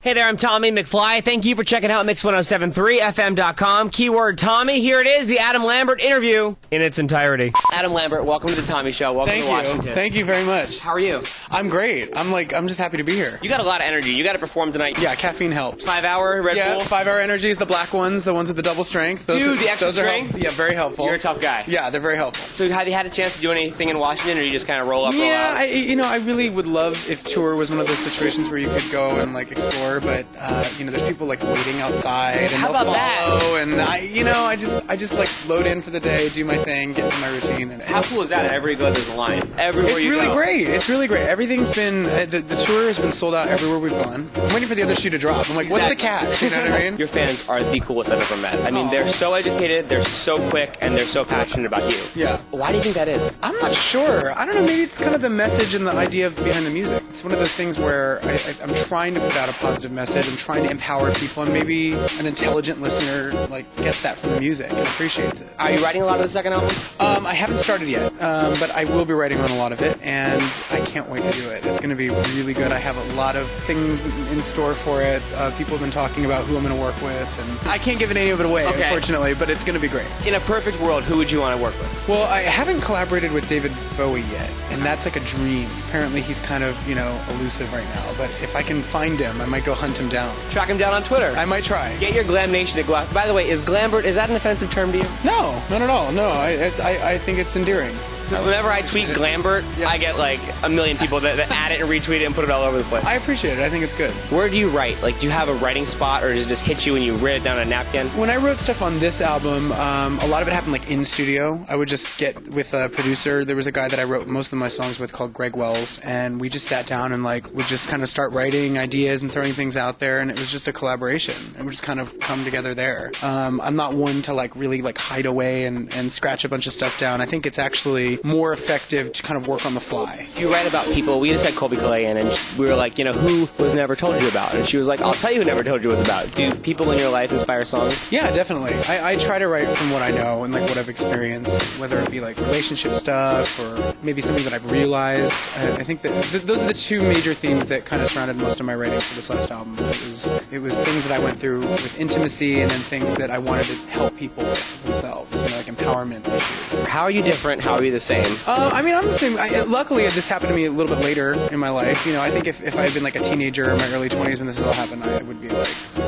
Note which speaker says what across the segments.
Speaker 1: Hey there, I'm Tommy McFly. Thank you for checking out Mix1073FM.com. Keyword Tommy. Here it is, the Adam Lambert interview in its entirety. Adam Lambert, welcome to the Tommy Show. Welcome to Washington.
Speaker 2: Thank you very much.
Speaker 1: How are you?
Speaker 2: I'm great. I'm just happy to be here.
Speaker 1: You got a lot of energy. You got to perform tonight.
Speaker 2: Yeah, caffeine helps.
Speaker 1: 5-hour Red Bull?
Speaker 2: 5-hour energies, the black ones, the ones with the double strength.
Speaker 1: The extra strength?
Speaker 2: Yeah, very helpful.
Speaker 1: You're a tough guy.
Speaker 2: Yeah, they're very helpful.
Speaker 1: So have you had a chance to do anything in Washington, or you just kind of roll up, roll out?
Speaker 2: I really would love if tour was one of those situations where you could go and explore, but there's people waiting outside and
Speaker 1: How
Speaker 2: they'll
Speaker 1: about
Speaker 2: follow,
Speaker 1: that?
Speaker 2: and I just load in for the day, do my thing, get into my routine. And
Speaker 1: how cool is that? Everywhere you go, there's a line. Everywhere you go.
Speaker 2: It's really great. Everything's been the tour has been sold out everywhere we've gone. I'm waiting for the other shoe to drop. I'm like,
Speaker 1: Exactly.
Speaker 2: What's the catch? You know what I mean?
Speaker 1: Your fans are the coolest I've ever met. I mean, they're so educated, they're so quick, and they're so passionate about you.
Speaker 2: Yeah.
Speaker 1: Why do you think that is?
Speaker 2: I'm not sure. I don't know. Maybe it's kind of the message and the idea behind the music. It's one of those things where I'm trying to put out a positive message. I'm trying to empower people, and maybe an intelligent listener gets that from the music and appreciates it.
Speaker 1: Are you writing a lot of the second album?
Speaker 2: I haven't started yet, but I will be writing on a lot of it, and I can't wait to do it. It's going to be really good. I have a lot of things in store for it. People have been talking about who I'm going to work with, and I can't give any of it away, unfortunately, but it's going to be great.
Speaker 1: In a perfect world, who would you want to work with?
Speaker 2: Well, I haven't collaborated with David Bowie yet, and that's like a dream. Apparently he's kind of, elusive right now, but if I can find him, I might go hunt him down.
Speaker 1: Track him down on Twitter.
Speaker 2: I might try.
Speaker 1: Get your Glam Nation to go out. By the way, is Lambert, is that an offensive term to you?
Speaker 2: No, not at all. No, I think it's endearing.
Speaker 1: Whenever I tweet Lambert, I get a million people that add it and retweet it and put it all over the place.
Speaker 2: I appreciate it. I think it's good.
Speaker 1: Where do you write? Do you have a writing spot, or does it just hit you when you write it down on a napkin?
Speaker 2: When I wrote stuff on this album, a lot of it happened in studio. I would just get with a producer. There was a guy that I wrote most of my songs with called Greg Wells, and we just sat down and would just kind of start writing ideas and throwing things out there, and it was just a collaboration. And we just kind of come together there. I'm not one to really hide away and scratch a bunch of stuff down. I think it's actually more effective to kind of work on the fly.
Speaker 1: You write about people. We just had Colby Calais in, and we were like, who was never told you about? And she was like, I'll tell you who never told you was about. Do people in your life inspire songs?
Speaker 2: Yeah, definitely. I try to write from what I know and what I've experienced, whether it be relationship stuff or maybe something that I've realized. I think that those are the two major themes that kind of surrounded most of my writing for this last album. It was things that I went through with intimacy, and then things that I wanted to help people with themselves, empowerment issues.
Speaker 1: How are you different? How are you the same?
Speaker 2: I'm the same. Luckily, this happened to me a little bit later in my life. I think if I had been a teenager in my early 20s when this all happened, I would be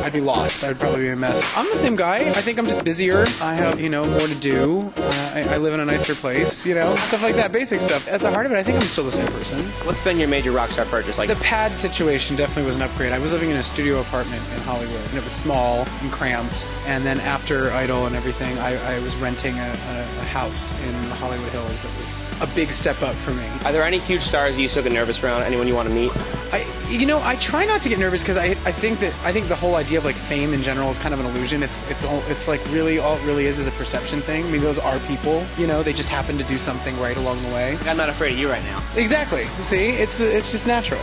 Speaker 2: I'd be lost. I would probably be a mess. I'm the same guy. I think I'm just busier. I have, more to do. I live in a nicer place, stuff like that, basic stuff. At the heart of it, I think I'm still the same person.
Speaker 1: What's been your major rock star purchase?
Speaker 2: The pad situation definitely was an upgrade. I was living in a studio apartment in Hollywood, and it was small and cramped. And then after Idol and everything, I was renting a house in the Hollywood Hills that was a big step up for me.
Speaker 1: Are there any huge stars you still get nervous around? Anyone you want to meet?
Speaker 2: I try not to get nervous because I think the whole idea of fame in general is kind of an illusion. It's really all it really is a perception thing. I mean, those are people. They just happen to do something right along the way.
Speaker 1: I'm not afraid of you right now.
Speaker 2: Exactly. See, it's just natural.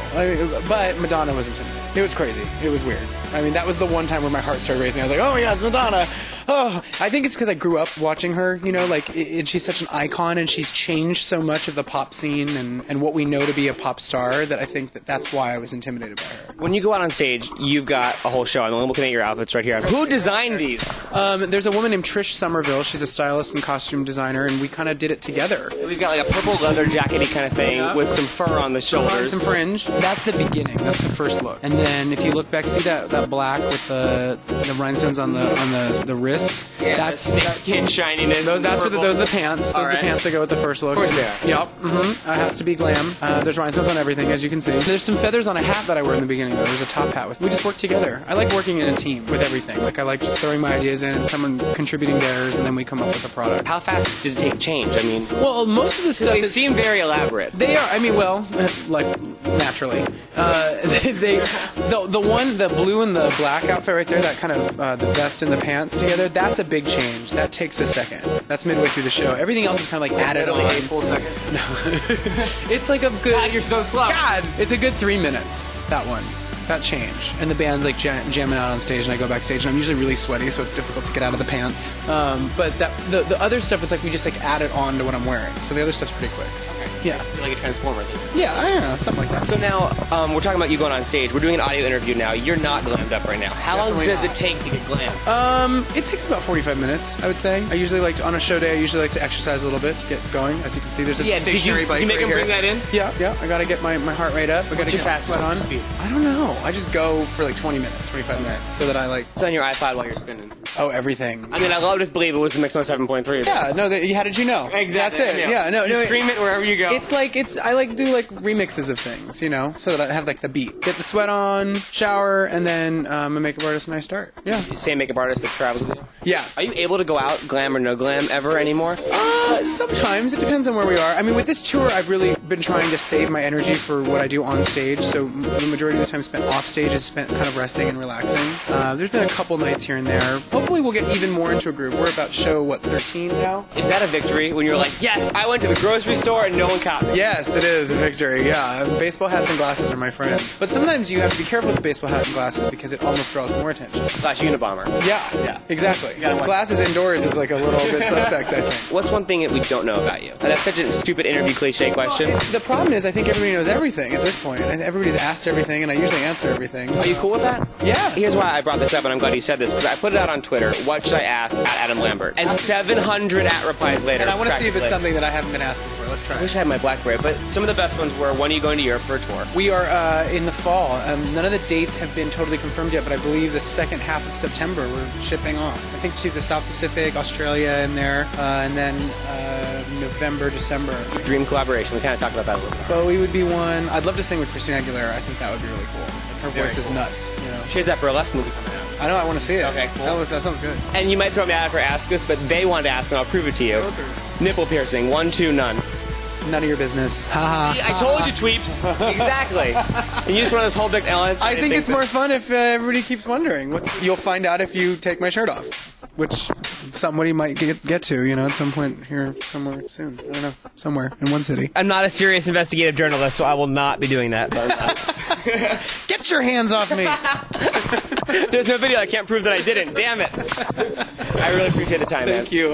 Speaker 2: But Madonna was intimidating. It was crazy. It was weird. I mean, that was the one time where my heart started racing. I was like, oh my God, it's Madonna. Oh, I think it's because I grew up watching her, and she's such an icon, and she's changed so much of the pop scene and what we know to be a pop star that I think that's why I was intimidated by her.
Speaker 1: When you go out on stage, you've got a whole show. I'm looking at your outfits right here. Who designed these?
Speaker 2: There's a woman named Trish Somerville. She's a stylist and costume designer, and we kind of did it together.
Speaker 1: We've got a purple leather jackety kind of thing with some fur on the shoulders.
Speaker 2: Some fringe. That's the beginning. That's the first look. And then if you look back, see that black with the rhinestones on the wrist?
Speaker 1: Yeah, that's snakeskin shininess.
Speaker 2: Those are the pants. Those are the pants that go with the first look.
Speaker 1: Of course they are.
Speaker 2: Yep. It has to be glam. There's rhinestones on everything, as you can see. There's some feathers on a hat that I wear in the beginning, though. There's a top hat. We just work together. I like working in a team with everything. I like just throwing my ideas in and someone contributing theirs, and then we come up with a product.
Speaker 1: How fast does it take change? I mean...
Speaker 2: Well, most of the stuff...
Speaker 1: They seem very elaborate.
Speaker 2: They are. I mean, naturally. The blue and the black outfit right there, that kind of the vest and the pants together, that's a big change. That takes a second. That's midway through the show. Everything else is kind of added on.
Speaker 1: A full second?
Speaker 2: No. It's a good...
Speaker 1: God, you're so slow.
Speaker 2: God! It's a good 3 minutes, that one. That change. And the band's jamming out on stage, and I go backstage, and I'm usually really sweaty, so it's difficult to get out of the pants. But the other stuff, it's we just add it on to what I'm wearing. So the other stuff's pretty quick.
Speaker 1: Okay.
Speaker 2: Yeah.
Speaker 1: You're like a transformer.
Speaker 2: Yeah, I don't know, something like that.
Speaker 1: So now, we're talking about you going on stage. We're doing an audio interview now. You're not glammed up right now. How long
Speaker 2: Definitely
Speaker 1: does
Speaker 2: not.
Speaker 1: it take to get glammed?
Speaker 2: It takes about 45 minutes, I would say. I usually like to, on a show day, I usually like to exercise a little bit to get going. As you can see, there's a stationary bike
Speaker 1: did you make
Speaker 2: right
Speaker 1: him
Speaker 2: here.
Speaker 1: bring that in?
Speaker 2: Yeah. I gotta get my heart rate up. I gotta
Speaker 1: What's your
Speaker 2: get my
Speaker 1: fastest
Speaker 2: sweat on.
Speaker 1: speed?
Speaker 2: I don't know. I just go for like 20 minutes, 25 minutes, so that I like.
Speaker 1: It's on your iPod while you're spinning.
Speaker 2: Oh, everything.
Speaker 1: I mean, I love to believe it was the Mix 107.3.
Speaker 2: Yeah, no, how did you know?
Speaker 1: Exactly.
Speaker 2: That's it. Yeah, no,
Speaker 1: You scream it wherever you go.
Speaker 2: I like do like remixes of things, you know, so that I have like the beat. Get the sweat on, shower, and then I'm a makeup artist and I start. Yeah.
Speaker 1: Same makeup artist that travels with you?
Speaker 2: Yeah.
Speaker 1: Are you able to go out, glam or no glam, ever anymore?
Speaker 2: Sometimes. It depends on where we are. I mean, with this tour, I've really been trying to save my energy for what I do on stage, so the majority of the time spent off stage is spent kind of resting and relaxing. There's been a couple nights here and there. Hopefully we'll get even more into a groove. We're about show, 13 now?
Speaker 1: Is that a victory when you're like, yes, I went to the grocery store and no one caught me?
Speaker 2: Yes, it is a victory, yeah. Baseball hats and glasses are my friend. But sometimes you have to be careful with the baseball hat and glasses because it almost draws more attention.
Speaker 1: Slash Unabomber.
Speaker 2: Yeah, exactly.
Speaker 1: gotta watch
Speaker 2: Glasses indoors is like a little bit suspect, I think.
Speaker 1: What's one thing that we don't know about you? That's such a stupid interview cliche question.
Speaker 2: The problem is I think everybody knows everything at this point. Everybody's asked everything, and I usually answer everything.
Speaker 1: Are you cool with that?
Speaker 2: Yeah.
Speaker 1: Here's why I brought this up, and I'm glad you said this, because I put it out on Twitter, what should I ask at Adam Lambert? And 700 replies later.
Speaker 2: And I want to see if it's
Speaker 1: practically.
Speaker 2: something that I haven't been asked before. Let's try
Speaker 1: I
Speaker 2: it.
Speaker 1: wish I had my BlackBerry, but some of the best ones were, when are you going to Europe for a tour?
Speaker 2: We are in the fall. None of the dates have been totally confirmed yet, but I believe the second half of September we're shipping off. I think to the South Pacific, Australia in there, and then November, December.
Speaker 1: Dream collaboration, we kind of talked about that a little bit.
Speaker 2: Bowie would be one. I'd love to sing with Christina Aguilera. I think that would be really cool. Her voice is nuts, you know.
Speaker 1: She has that burlesque movie coming out.
Speaker 2: I know, I want to see it.
Speaker 1: Okay, cool.
Speaker 2: That sounds good.
Speaker 1: And you might throw me out for asking this, but they wanted to ask, and I'll prove it to you.
Speaker 2: Okay.
Speaker 1: Nipple piercing, 1, 2, none.
Speaker 2: None of your business. Ha
Speaker 1: I told you, tweeps. Exactly. And you just went on this whole big answer.
Speaker 2: I think it's more fun if everybody keeps wondering. You'll find out if you take my shirt off, which somebody might get to, you know, at some point here somewhere soon. I don't know, somewhere in one city.
Speaker 1: I'm not a serious investigative journalist, so I will not be doing that.
Speaker 2: Get your hands off me!
Speaker 1: There's no video. I can't prove that I didn't. Damn it. I really appreciate the time, man.
Speaker 2: Thank you.